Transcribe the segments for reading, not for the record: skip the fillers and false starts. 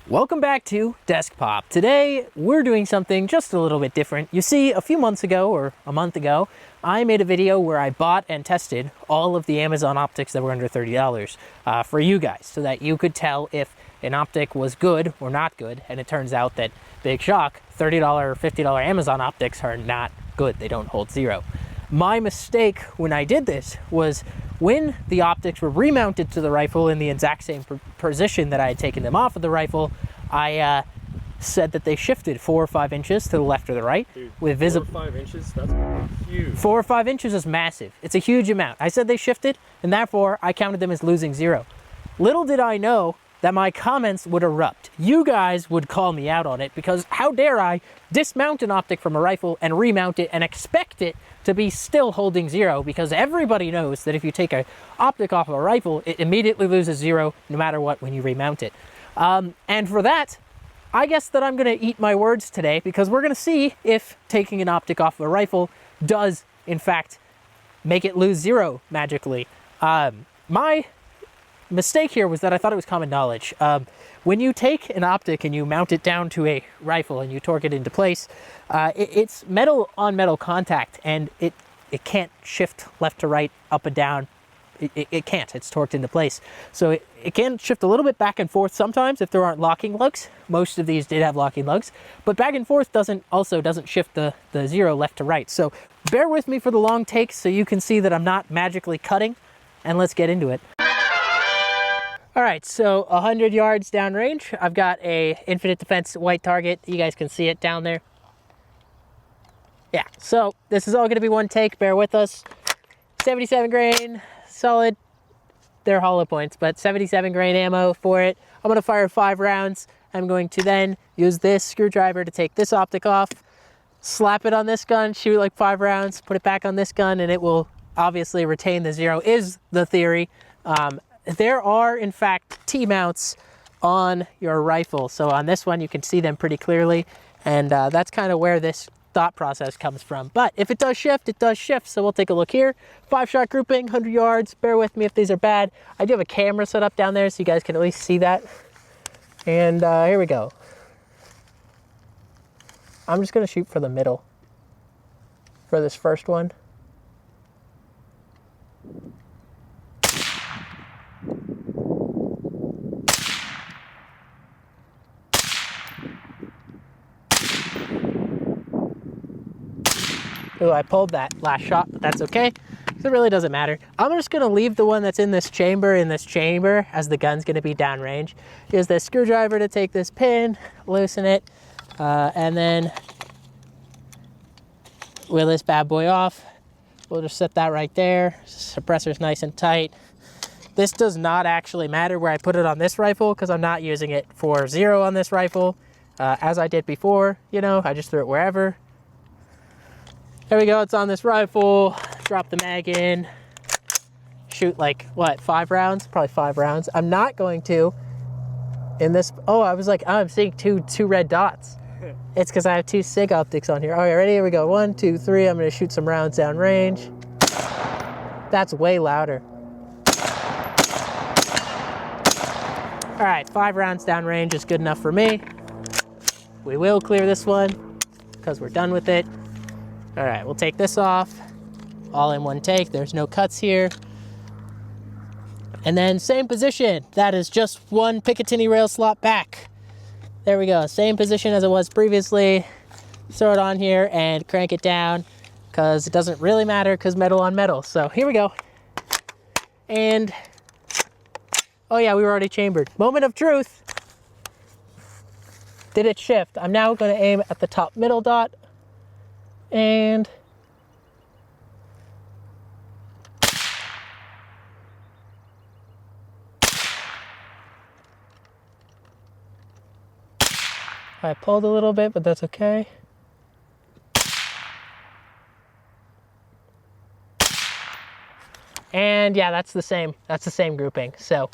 Welcome back to Desk Pop. Today we're doing something just a little bit different. You see, a few months ago or a month ago, I made a video where I bought and tested all of the Amazon optics that were under $30 for you guys, so that you could tell if an optic was good or not good. And it turns out that, big shock, $30 or $50 Amazon optics are not good. They don't hold zero. My mistake when I did this was when the optics were remounted to the rifle in the exact same position that I had taken them off of the rifle, I said that they shifted 4 or 5 inches to the left or the right. Dude, with visible 4 or 5 inches? That's huge. 4 or 5 inches is massive. It's a huge amount. I said they shifted, and therefore I counted them as losing zero. Little did I know that my comments would erupt. You guys would call me out on it, because how dare I dismount an optic from a rifle and remount it and expect it to be still holding zero, because everybody knows that if you take an optic off of a rifle, it immediately loses zero no matter what when you remount it. And for that, I guess that I'm gonna eat my words today, because we're gonna see if taking an optic off of a rifle does in fact make it lose zero magically. My mistake here was that I thought it was common knowledge. When you take an optic and you mount it down to a rifle and you torque it into place, it's metal on metal contact, and it can't shift left to right, up and down. It can't. It's torqued into place. So it can shift a little bit back and forth sometimes if there aren't locking lugs. Most of these did have locking lugs, but back and forth doesn't shift the zero left to right. So bear with me for the long takes so you can see that I'm not magically cutting, and let's get into it. All right, so 100 yards downrange, I've got a Infinite Defense white target. You guys can see it down there. Yeah, so this is all gonna be one take, bear with us. 77 grain, solid. They're hollow points, but 77 grain ammo for it. I'm gonna fire 5 rounds. I'm going to then use this screwdriver to take this optic off, slap it on this gun, shoot like 5 rounds, put it back on this gun, and it will obviously retain the zero, is the theory. There are, in fact, T-mounts on your rifle. So on this one, you can see them pretty clearly. And that's kind of where this thought process comes from. But if it does shift, it does shift. So we'll take a look here. 5-shot grouping, 100 yards. Bear with me if these are bad. I do have a camera set up down there so you guys can at least see that. And here we go. I'm just going to shoot for the middle for this first one. Ooh, I pulled that last shot, but that's okay, because it really doesn't matter. I'm just gonna leave the one that's in this chamber as the gun's gonna be downrange. Use this screwdriver to take this pin, loosen it, and then wheel this bad boy off. We'll just set that right there. Suppressor's nice and tight. This does not actually matter where I put it on this rifle, because I'm not using it for zero on this rifle. As I did before, you know, I just threw it wherever. There we go, it's on this rifle. Drop the mag in. Shoot like, what, 5 rounds? Probably 5 rounds. I'm not going to, in this, oh, I was like, oh, I'm seeing two red dots. It's because I have 2 SIG optics on here. All right, ready? Here we go. 1, 2, 3. I'm gonna shoot some rounds down range. That's way louder. All right, 5 rounds down range is good enough for me. We will clear this one because we're done with it. All right, we'll take this off, all in one take. There's no cuts here. And then same position. That is just 1 Picatinny rail slot back. There we go, same position as it was previously. Throw it on here and crank it down, because it doesn't really matter, because metal on metal. So here we go. And, oh yeah, we were already chambered. Moment of truth. Did it shift? I'm now gonna aim at the top middle dot. And I pulled a little bit, but that's okay. And yeah, that's the same grouping. So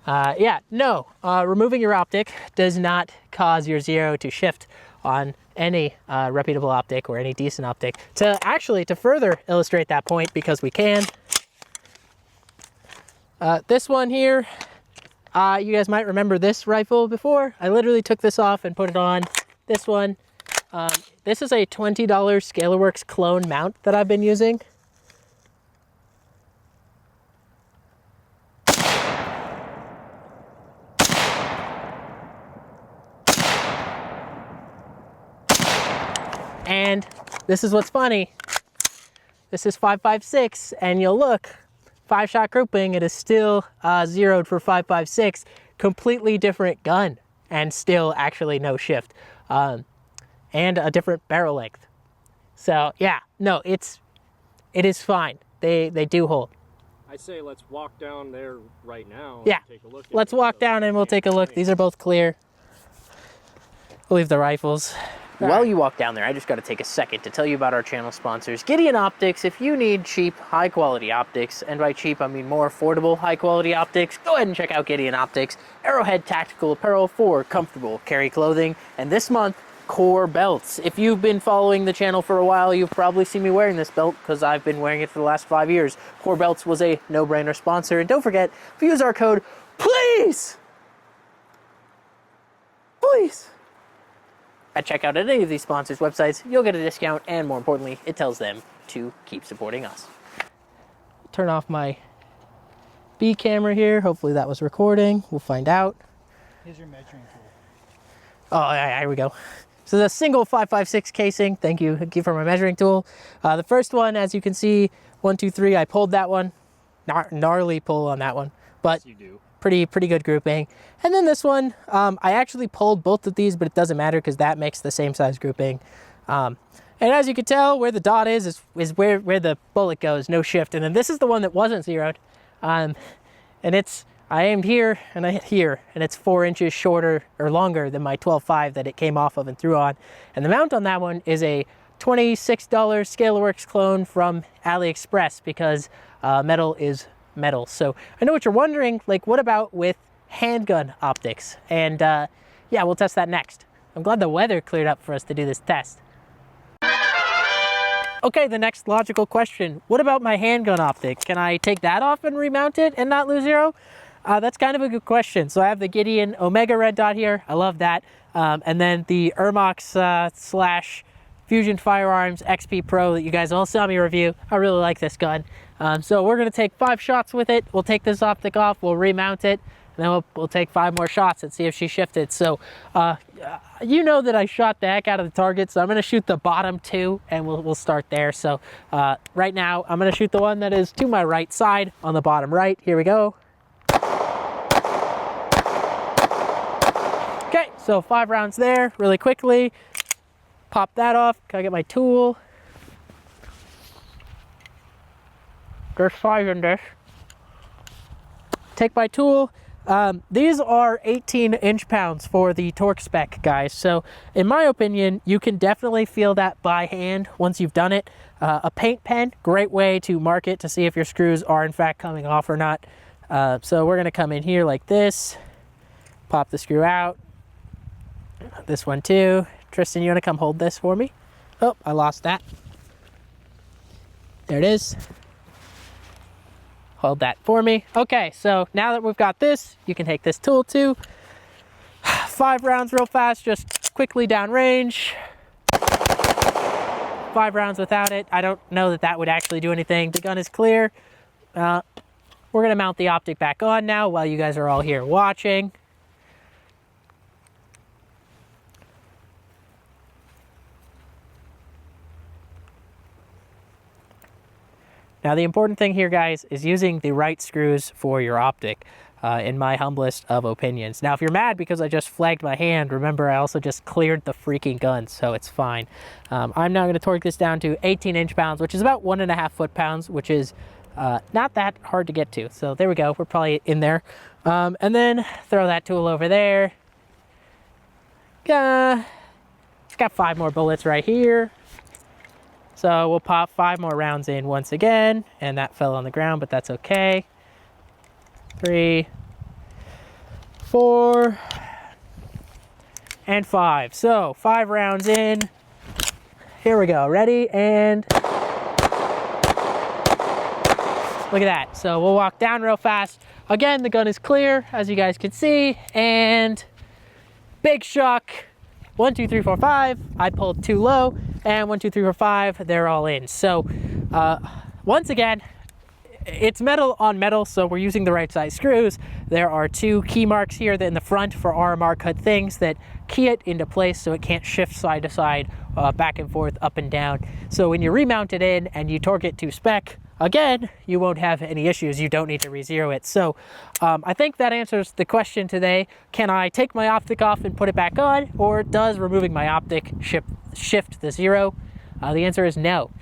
yeah, no, removing your optic does not cause your zero to shift on any reputable optic or any decent optic. To further illustrate that point, because we can, this one here, You guys might remember this rifle before. I literally took this off and put it on this one. This is a $20 ScalarWorks clone mount that I've been using. And this is what's funny. This is 5.56, and you'll look, 5-shot grouping, it is still zeroed for 5.56. Completely different gun, and still actually no shift. And a different barrel length. So yeah, no, it is fine. They do hold. I say let's walk down there right now. Yeah, and take a look. let's walk down and we'll take a look. These are both clear. We'll leave the rifles. While you walk down there, I just got to take a second to tell you about our channel sponsors, Gideon Optics. If you need cheap, high-quality optics, and by cheap, I mean more affordable, high-quality optics, go ahead and check out Gideon Optics. Arrowhead tactical apparel for comfortable carry clothing, and this month, core belts. If you've been following the channel for a while, you've probably seen me wearing this belt because I've been wearing it for the last 5 years. Core Belts was a no-brainer sponsor, and don't forget, if you use our code, please, at checkout at any of these sponsors' websites, you'll get a discount, and more importantly, it tells them to keep supporting us. Turn off my B camera here. Hopefully that was recording. We'll find out. Here's your measuring tool. Oh, yeah, here we go. So the single 5.56 casing. Thank you for my measuring tool. The first one, as you can see, 1, 2, 3. I pulled that one. Gnarly pull on that one, but Yes, you do. pretty good grouping. And then this one, I actually pulled both of these, but it doesn't matter because that makes the same size grouping. And as you can tell, where the dot is where the bullet goes, no shift. And then this is the one that wasn't zeroed. And I aimed here and I hit here, and it's 4 inches shorter or longer than my 12.5 that it came off of and threw on. And the mount on that one is a $26 ScalarWorks clone from AliExpress because metal is metal. So I know what you're wondering, like, what about with handgun optics? And yeah, we'll test that next. I'm glad the weather cleared up for us to do this test. Okay, the next logical question, what about my handgun optic? Can I take that off and remount it and not lose zero? That's kind of a good question. So I have the Gideon Omega red dot here. I love that. And then the Ermox / Fusion Firearms XP Pro that you guys all saw me review. I really like this gun. So we're gonna take 5 shots with it. We'll take this optic off, we'll remount it, and then we'll take 5 more shots and see if she shifted. So you know that I shot the heck out of the target, so I'm gonna shoot the bottom 2 and we'll start there. So right now, I'm gonna shoot the one that is to my right side on the bottom right. Here we go. Okay, so 5 rounds there, really quickly. Pop that off, gotta get my tool. There's 5 in this. Take my tool. These are 18 inch-pounds for the torque spec, guys. So in my opinion, you can definitely feel that by hand once you've done it. A paint pen, great way to mark it to see if your screws are in fact coming off or not. So we're gonna come in here like this, pop the screw out. This one too. Tristan, you wanna come hold this for me? Oh, I lost that. There it is. Hold that for me. Okay, so now that we've got this, you can take this tool too. 5 rounds real fast, just quickly downrange. 5 rounds without it. I don't know that that would actually do anything. The gun is clear. We're gonna mount the optic back on now while you guys are all here watching. Now the important thing here, guys, is using the right screws for your optic, in my humblest of opinions. Now if you're mad because I just flagged my hand, remember I also just cleared the freaking gun, so it's fine. I'm now going to torque this down to 18 inch-pounds, which is about 1.5 foot-pounds, which is not that hard to get to. So there we go, we're probably in there. And then throw that tool over there. It's got 5 more bullets right here. So we'll pop 5 more rounds in once again, and that fell on the ground, but that's okay. 3, 4, and 5. So 5 rounds in. Here we go. Ready? And Look at that. So we'll walk down real fast. Again, the gun is clear, as you guys can see, and big shock. 1, 2, 3, 4, 5. I pulled too low, and 1, 2, 3, 4, 5. They're all in. So once again, it's metal on metal, so we're using the right size screws. There are 2 key marks here in the front for RMR cut things that key it into place so it can't shift side to side, back and forth, up and down. So when you remount it in and you torque it to spec, again, you won't have any issues. You don't need to re-zero it. So I think that answers the question today. Can I take my optic off and put it back on, or does removing my optic shift the zero? The answer is no.